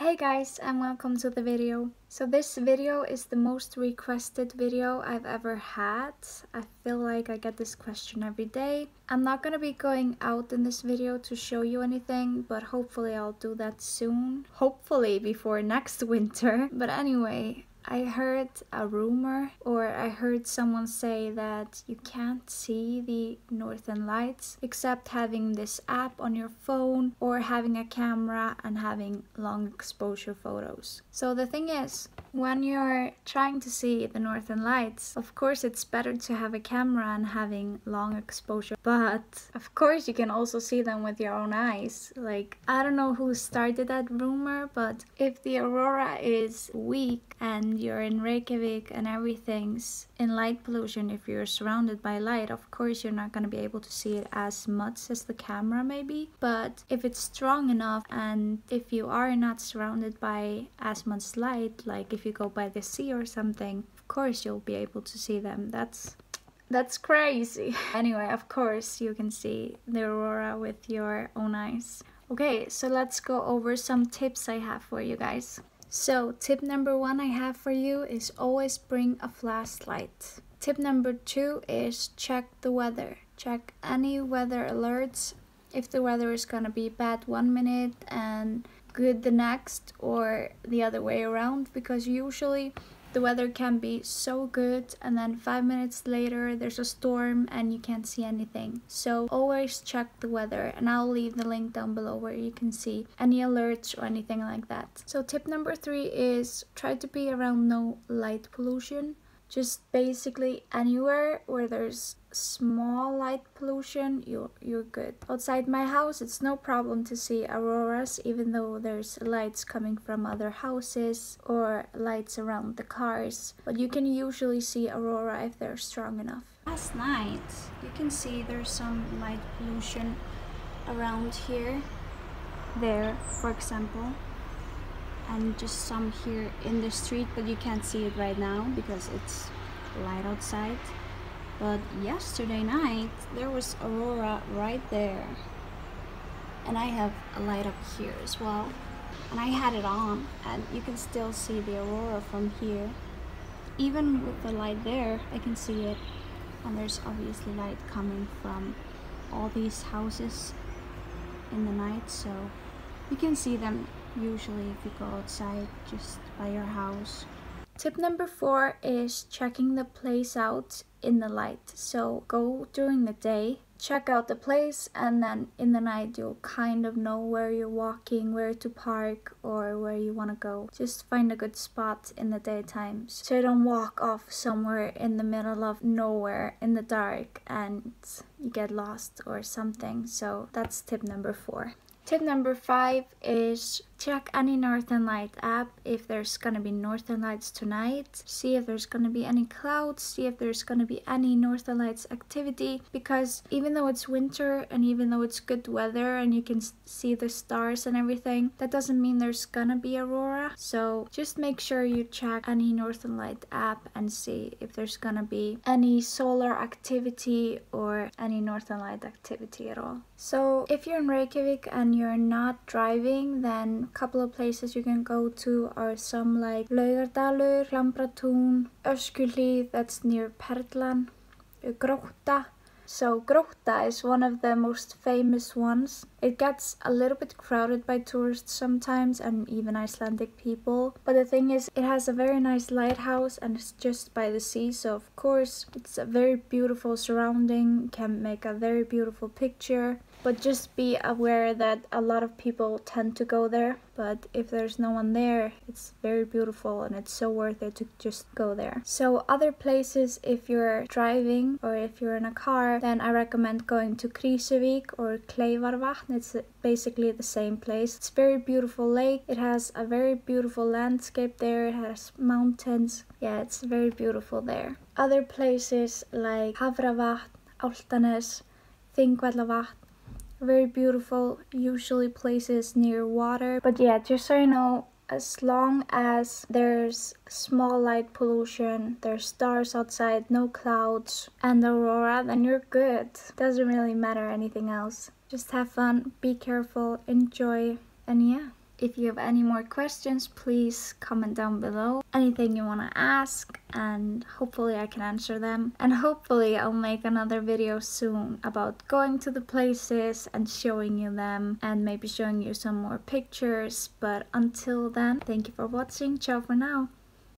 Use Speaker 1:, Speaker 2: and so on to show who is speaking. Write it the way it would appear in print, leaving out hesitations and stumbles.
Speaker 1: Hey guys, and welcome to the video. So this video is the most requested video I've ever had. I feel like I get this question every day. I'm not gonna be going out in this video to show you anything, but hopefully I'll do that soon. Hopefully before next winter. But anyway, I heard a rumor, or I heard someone say that you can't see the northern lights except having this app on your phone or having a camera and having long exposure photos. So the thing is, when you're trying to see the northern lights, of course it's better to have a camera and having long exposure, but of course you can also see them with your own eyes. Like, I don't know who started that rumor, but if the aurora is weak and you're in Reykjavík and everything's in light pollution, if you're surrounded by light, of course you're not going to be able to see it as much as the camera maybe. But if it's strong enough and if you are not surrounded by as much light, like if you go by the sea or something, of course you'll be able to see them. That's crazy. Anyway, of course you can see the aurora with your own eyes. Okay, so let's go over some tips I have for you guys. So tip number 1 I have for you is always bring a flashlight. Tip number 2 is check the weather. Check any weather alerts. If the weather is gonna be bad 1 minute and good the next, or the other way around, because usually the weather can be so good and then 5 minutes later there's a storm and you can't see anything. So always check the weather, and I'll leave the link down below where you can see any alerts or anything like that. So tip number 3 is try to be around no light pollution. Just basically anywhere where there's small light pollution, you're good. Outside my house, it's no problem to see auroras, even though there's lights coming from other houses or lights around the cars. But you can usually see aurora if they're strong enough. Last night, you can see there's some light pollution around here. There, for example. And just some here in the street, but you can't see it right now because it's light outside. But yesterday night there was aurora right there, and I have a light up here as well, and I had it on and you can still see the aurora from here. Even with the light there I can see it, and there's obviously light coming from all these houses in the night, so you can see them usually if you go outside just by your house. Tip number 4 is checking the place out in the light. So go during the day, check out the place, and then in the night you'll kind of know where you're walking, where to park, or where you want to go. Just find a good spot in the daytime so you don't walk off somewhere in the middle of nowhere in the dark and you get lost or something. So that's tip number 4. Tip number 5 is check any northern light app if there's gonna be northern lights tonight. See if there's gonna be any clouds, see if there's gonna be any northern lights activity, because even though it's winter and even though it's good weather and you can see the stars and everything, that doesn't mean there's gonna be aurora. So just make sure you check any northern light app and see if there's gonna be any solar activity or any northern light activity at all. So if you're in Reykjavík and you're not driving, then a couple of places you can go to are some like Laugardalur, Klambratún, Öskjuhlið, that's near Perlan, Grótta. So Grótta is one of the most famous ones. It gets a little bit crowded by tourists sometimes, and even Icelandic people. But the thing is, it has a very nice lighthouse and it's just by the sea. So of course, it's a very beautiful surrounding, can make a very beautiful picture. But just be aware that a lot of people tend to go there. But if there's no one there, it's very beautiful and it's so worth it to just go there. So other places, if you're driving or if you're in a car, then I recommend going to Krísuvik or kleifarvatn. It's basically the same place. It's a very beautiful lake. It has a very beautiful landscape there. It has mountains. Yeah, it's very beautiful there. Other places like Hafavatn, Álftanes, Þingvallavatn, very beautiful, usually places near water. But yeah, just so you know, as long as there's small light pollution, there's stars outside, no clouds, and aurora, then you're good. Doesn't really matter anything else. Just have fun, be careful, enjoy, and yeah. If you have any more questions, please comment down below. Anything you want to ask, and hopefully I can answer them. And hopefully I'll make another video soon about going to the places and showing you them, and maybe showing you some more pictures. But until then, thank you for watching. Ciao for now.